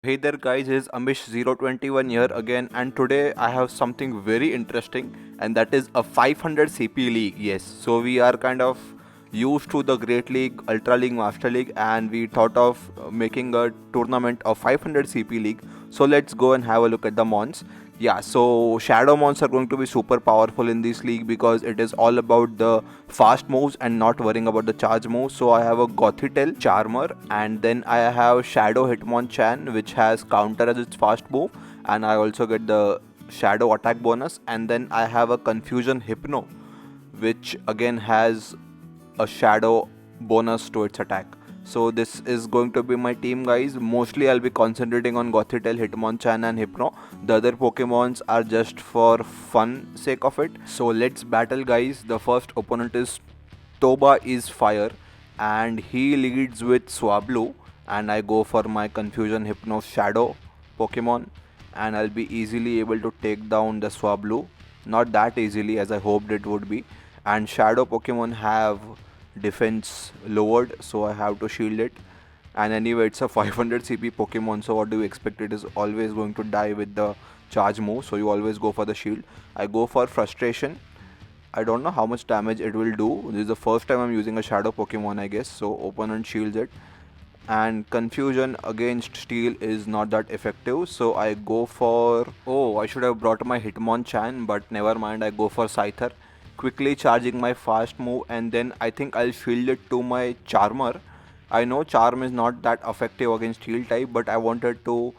Hey there guys, it's Amish021 here again, and today I have something very interesting, and that is a 500 CP league. Yes, so we are kind of used to the Great League, Ultra League, Master League, and we thought of making a tournament of 500 CP league. So let's go and have a look at the mons. Yeah, so Shadow Mons are going to be super powerful in this league because it is all about the fast moves and not worrying about the charge moves. So I have a Gothitelle Charmer, and then I have Shadow Hitmonchan, which has counter as its fast move, and I also get the Shadow attack bonus. And then I have a Confusion Hypno, which again has a shadow bonus to its attack. So this is going to be my team, guys. Mostly I'll be concentrating on Gothitelle, Hitmonchan and Hypno. The other Pokemons are just for fun sake of it. So let's battle, guys. The first opponent is Toba is Fire, and he leads with Swablu, and I go for my Confusion Hypno Shadow Pokemon, and I'll be easily able to take down the Swablu. Not that easily as I hoped it would be. And Shadow Pokemon have defense lowered, so I have to shield it. And anyway, it's a 500 CP Pokemon, so what do you expect? It is always going to die with the charge move, so you always go for the shield. I go for Frustration. I don't know how much damage it will do. This is the first time I'm using a Shadow Pokemon, I guess, so opponent shields it. And Confusion against Steel is not that effective, so I go for... Oh, I should have brought my Hitmonchan, but never mind, I go for Scyther. Quickly charging my fast move, and then I think I'll shield it to my Charmer. I know Charm is not that effective against Steel type, but I wanted to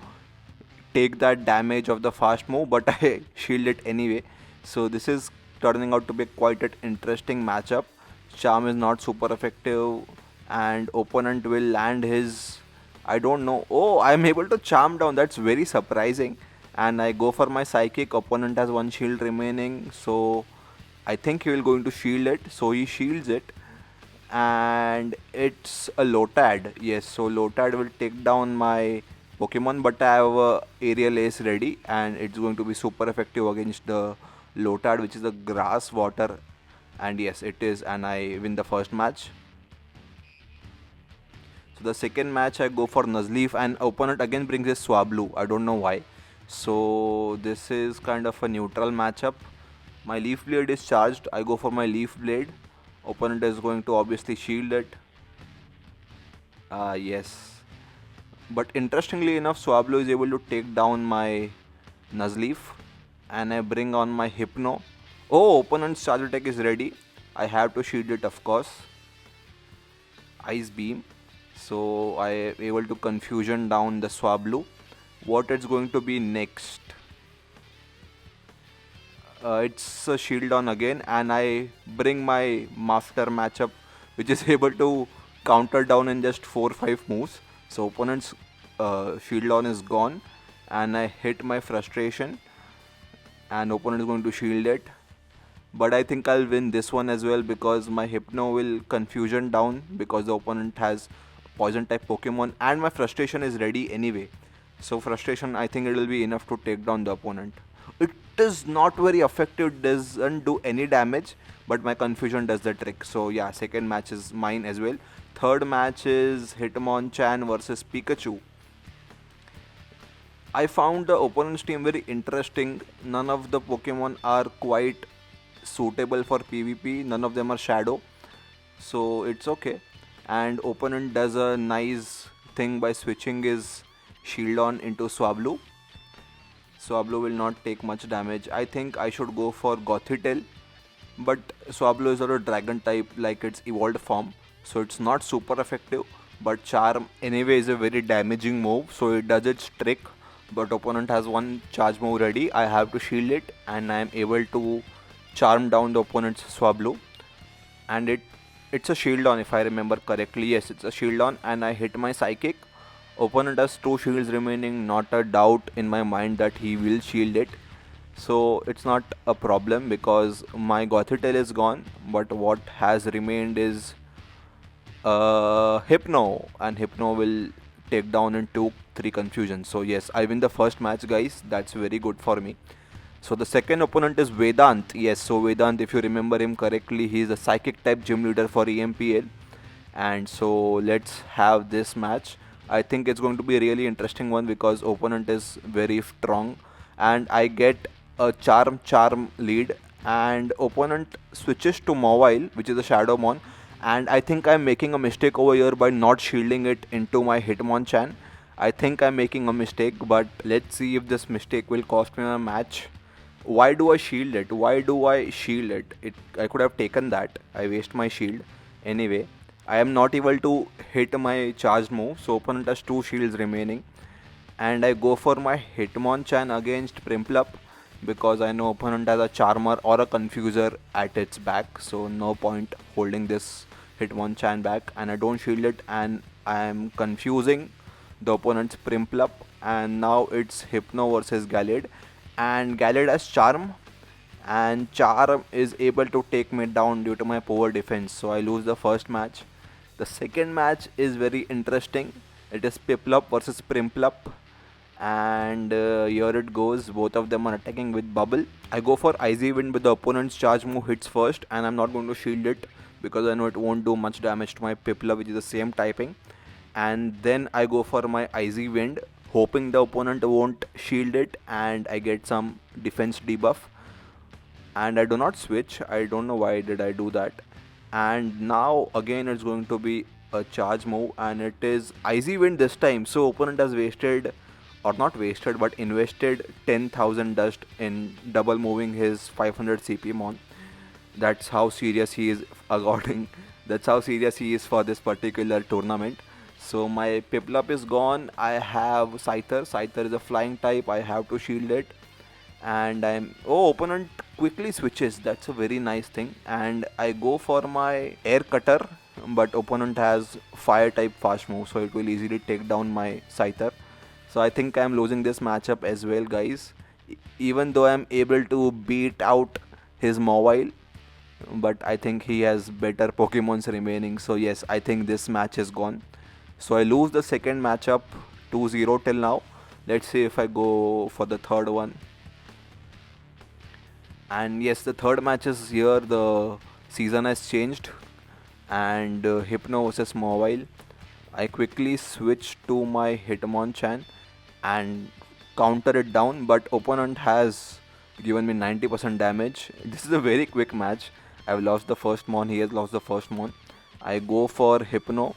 take that damage of the fast move, but I shield it anyway. So this is turning out to be quite an interesting matchup. Charm is not super effective, and opponent will land his... I don't know. Oh, I'm able to charm down. That's very surprising. And I go for my Psychic. Opponent has one shield remaining, so I think he will going to shield it. So he shields it, and it's a Lotad. Yes, so Lotad will take down my Pokemon, but I have a Aerial Ace ready, and it's going to be super effective against the Lotad, which is a grass water. And yes, it is, and I win the first match. So the second match I go for Nuzleaf, and opponent again brings his Swablu. I don't know why. So this is kind of a neutral matchup. My Leaf Blade is charged. I go for my Leaf Blade. Opponent is going to obviously shield it. Yes. But interestingly enough, Swablu is able to take down my Nuzleaf, and I bring on my Hypno. Oh, opponent's charge attack is ready. I have to shield it, of course. Ice Beam. So I am able to Confusion down the Swablu. What it's going to be next? It's a shield on again, and I bring my master matchup, which is able to counter down in just 4-5 moves. So opponent's shield on is gone, and I hit my Frustration, and opponent is going to shield it. But I think I'll win this one as well because my Hypno will Confusion down because the opponent has poison type Pokemon, and my Frustration is ready anyway. So Frustration, I think it will be enough to take down the opponent. It is not very effective, doesn't do any damage, but my Confusion does the trick. So yeah, second match is mine as well. Third match is Hitmonchan versus Pikachu. I found the opponent's team very interesting. None of the Pokemon are quite suitable for PvP. None of them are Shadow, so it's okay. And opponent does a nice thing by switching his shield on into Swablu. Swablu will not take much damage. I think I should go for Gothitelle, but Swablu is not a dragon type like its evolved form, so it's not super effective. But Charm anyway is a very damaging move, so it does its trick. But opponent has one charge move ready. I have to shield it, and I am able to charm down the opponent's Swablu. And it's a shield on, if I remember correctly. Yes, it's a shield on, and I hit my Psychic. Opponent has 2 shields remaining. Not a doubt in my mind that he will shield it. So it's not a problem because my Gothitelle is gone, but what has remained is Hypno, and Hypno will take down in 2-3 Confusion. So yes, I win the first match, guys. That's very good for me. So the second opponent is Vedant. Yes, so Vedant, if you remember him correctly, he is a Psychic type gym leader for EMPL. And so let's have this match. I think it's going to be a really interesting one because opponent is very strong, and I get a charm lead, and opponent switches to mobile, which is a Shadowmon, and I think I'm making a mistake over here by not shielding it into my Hitmonchan. I think I'm making a mistake, but let's see if this mistake will cost me a match. Why do I shield it? Why do I shield it? I could have taken that. I waste my shield. Anyway, I am not able to hit my charged move, so opponent has 2 shields remaining. And I go for my Hitmonchan against Primplup because I know opponent has a Charmer or a Confuser at its back, so no point holding this Hitmonchan back. And I don't shield it, and I am confusing the opponent's Primplup, and now it's Hypno versus Gallade, and Gallade has Charm, and Charm is able to take me down due to my poor defense, so I lose the first match. The second match is very interesting. It is Piplup versus Primplup, and here it goes. Both of them are attacking with Bubble. I go for Icy Wind, but the opponent's charge move hits first, and I'm not going to shield it because I know it won't do much damage to my Piplup, which is the same typing. And then I go for my Icy Wind, hoping the opponent won't shield it, and I get some defense debuff. And I do not switch. I don't know why did I do that. And now again it's going to be a charge move, and it is Icy Wind this time. So opponent has wasted, or not wasted, but invested 10,000 dust in double moving his 500 CP on. That's how serious he is according. That's how serious he is for this particular tournament. So my Piplup is gone. I have Scyther. Scyther is a flying type. I have to shield it. And opponent quickly switches. That's a very nice thing. And I go for my Air Cutter, but opponent has fire type fast move, so it will easily take down my Scyther. So I think I'm losing this matchup as well, guys. Even though I'm able to beat out his mobile, but I think he has better Pokemons remaining. So yes, I think this match is gone. So I lose the second matchup 2-0 till now. Let's see if I go for the third one. And yes, the third match is here. The season has changed, and Hypno versus Mobile. I quickly switch to my Hitmonchan and counter it down, but opponent has given me 90% damage. This is a very quick match. I've lost the first mon, he has lost the first mon. I go for Hypno,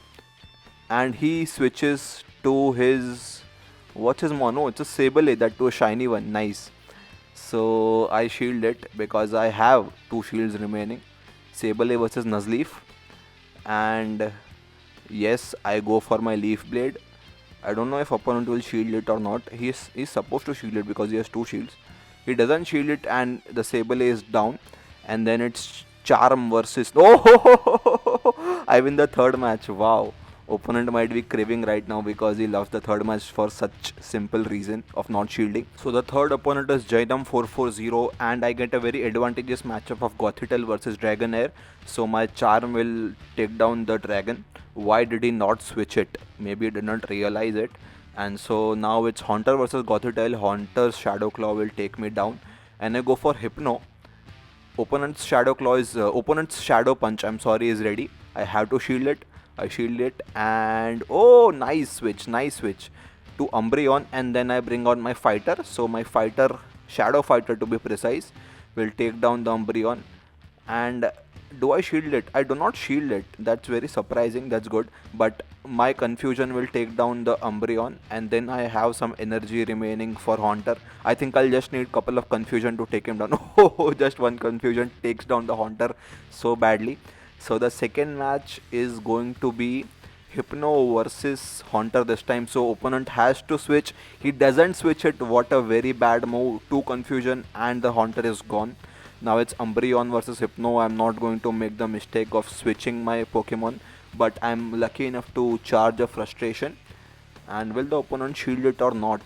and he switches to his, what's his mono? It's a Sableye, that to a shiny one. Nice. So I shield it because I have 2 shields remaining. Sableye versus Nuzleaf, and yes, I go for my Leaf Blade. I don't know if opponent will shield it or not. He's supposed to shield it because he has 2 shields. He doesn't shield it, and the Sableye is down. And then it's Charm versus... Oh! I win the third match. Wow. Opponent might be craving right now because he lost the third match for such simple reason of not shielding. So the third opponent is Jaidam440, and I get a very advantageous matchup of Gothitelle versus Dragonair. So my Charm will take down the dragon. Why did he not switch it? Maybe he did not realize it. And so now it's Haunter versus Gothitelle. Haunter's Shadow Claw will take me down, and I go for Hypno. Opponent's Shadow Claw is opponent's Shadow Punch, I'm sorry, is ready. I have to shield it. I shield it, and oh, nice switch to Umbreon, and then I bring out my fighter. So my fighter, Shadow Fighter to be precise, will take down the Umbreon. And do I shield it? I do not shield it. That's very surprising. That's good. But my confusion will take down the Umbreon, and then I have some energy remaining for Haunter. I think I'll just need couple of confusion to take him down. Oh, just one confusion takes down the Haunter so badly. So the second match is going to be Hypno versus Haunter this time. So opponent has to switch. He doesn't switch it. What a very bad move. 2 confusion, and the Haunter is gone. Now it's Umbreon versus Hypno. I'm not going to make the mistake of switching my Pokemon, but I'm lucky enough to charge a Frustration. And will the opponent shield it or not?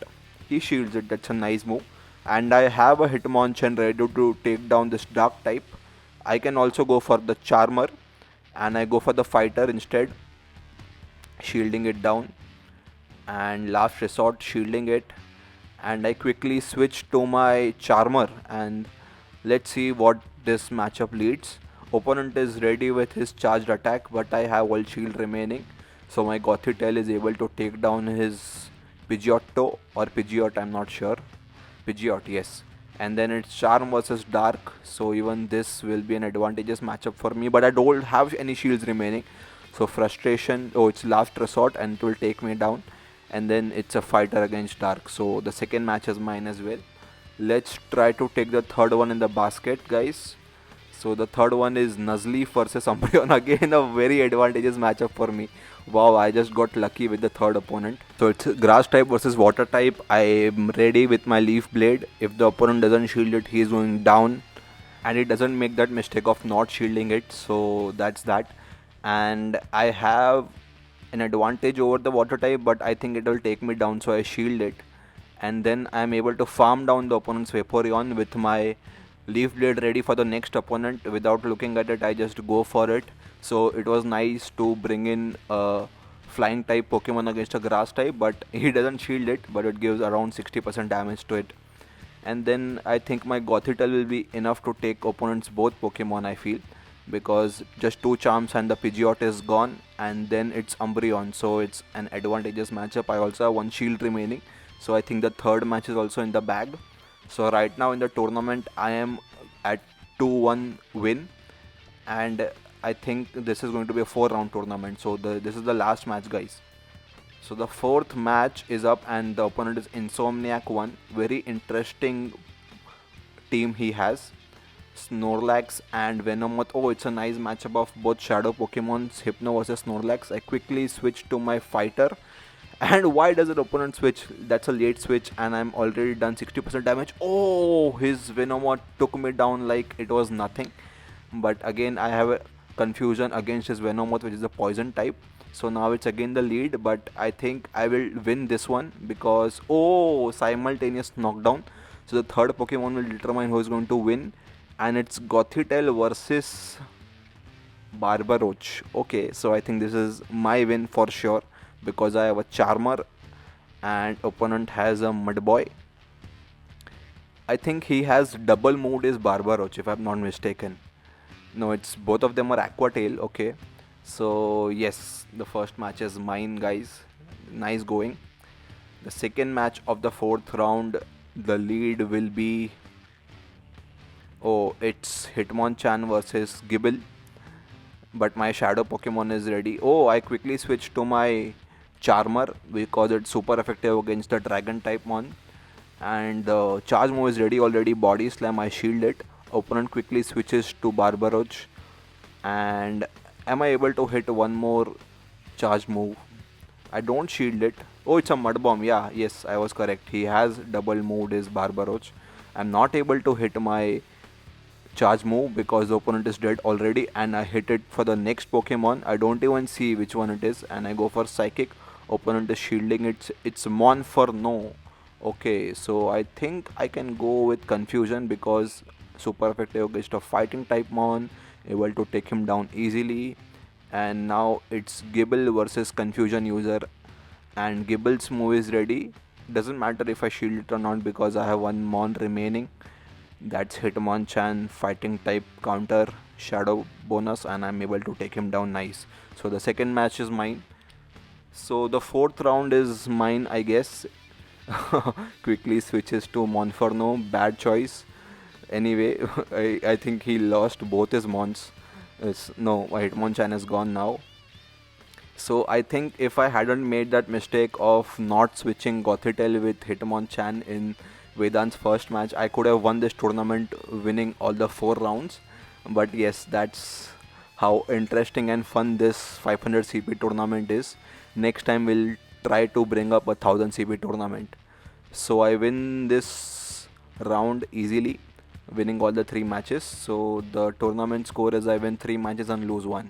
He shields it. That's a nice move. And I have a Hitmonchan ready to take down this Dark type. I can also go for the Charmer, and I go for the Fighter instead, shielding it down, and last resort shielding it, and I quickly switch to my Charmer, and let's see what this matchup leads. Opponent is ready with his charged attack, but I have all shield remaining, So my Gothitelle is able to take down his Pidgeotto or Pidgeot, I'm not sure. Pidgeot, yes. And then it's Charm versus Dark. So even this will be an advantageous matchup for me. But I don't have any shields remaining. So Frustration, oh, it's last resort and it will take me down. And then it's a fighter against Dark. So the second match is mine as well. Let's try to take the third one in the basket, guys. So the third one is Nuzleaf versus Umbreon. Again, a very advantageous matchup for me. Wow, I just got lucky with the third opponent. So it's grass type versus water type. I am ready with my Leaf Blade. If the opponent doesn't shield it, he is going down. And he doesn't make that mistake of not shielding it. So that's that. And I have an advantage over the water type, but I think it will take me down, so I shield it. And then I am able to farm down the opponent's Vaporeon with my Leaf Blade ready for the next opponent. Without looking at it, I just go for it. So it was nice to bring in a flying type Pokemon against a grass type, but he doesn't shield it, but it gives around 60% damage to it. And then I think my Gothitelle will be enough to take opponents both Pokemon, I feel, because just two charms and the Pidgeot is gone, and then it's Umbreon, so it's an advantageous matchup. I also have one shield remaining, so I think the third match is also in the bag. So right now in the tournament I am at 2-1 win, and I think this is going to be a 4 round tournament. So this is the last match, guys. So the fourth match is up and the opponent is Insomniac 1. Very interesting team he has. Snorlax and Venomoth. Oh, it's a nice matchup of both shadow Pokemons, Hypno versus Snorlax. I quickly switch to my fighter. And why does the opponent switch? That's a late switch and I'm already done 60% damage. Oh, his Venomoth took me down like it was nothing. But again, I have a confusion against his Venomoth, which is a poison type. So now it's again the lead, but I think I will win this one because, oh, simultaneous knockdown. So the third Pokemon will determine who is going to win, and it's Gothitelle versus Barbaroach. Okay, so I think this is my win for sure because I have a Charmer and opponent has a Mudboy. I think he has double mood is Barbaroach if I'm not mistaken. No, it's both of them are Aqua Tail. Okay, so yes, the first match is mine, guys. Nice going. The second match of the fourth round, the lead will be, oh, it's Hitmonchan versus Gible. But my shadow Pokemon is ready. Oh, I quickly switched to my Charmer because it's super effective against the Dragon type mon. And the charge move is ready already. Body Slam, I shield it. Opponent quickly switches to Barbaroach. And am I able to hit one more charge move? I don't shield it. Oh, it's a Mud Bomb. Yeah, yes, I was correct. He has double moved his Barbaroach. I'm not able to hit my charge move because the opponent is dead already, and I hit it for the next Pokemon. I don't even see which one it is, and I go for Psychic. Opponent is shielding it. It's Monferno. Okay, so I think I can go with Confusion because super effective against a fighting type mon, able to take him down easily. And now it's Gible versus Confusion user, and Gible's move is ready. Doesn't matter if I shield it or not because I have one mon remaining. That's Hitmonchan fighting type counter shadow bonus, and I'm able to take him down nice. So the second match is mine. So the fourth round is mine, I guess. Quickly switches to Monferno. Bad choice. Anyway, I think he lost both his mons. No, Hitmonchan is gone now. So I think if I hadn't made that mistake of not switching Gothitelle with Hitmonchan in Vedant's first match, I could have won this tournament winning all the 4 rounds. But yes, that's how interesting and fun this 500 CP tournament is. Next time we'll try to bring up a 1000 CP tournament. So I win this round easily, winning all the 3 matches. So the tournament score is I win 3 matches and lose 1.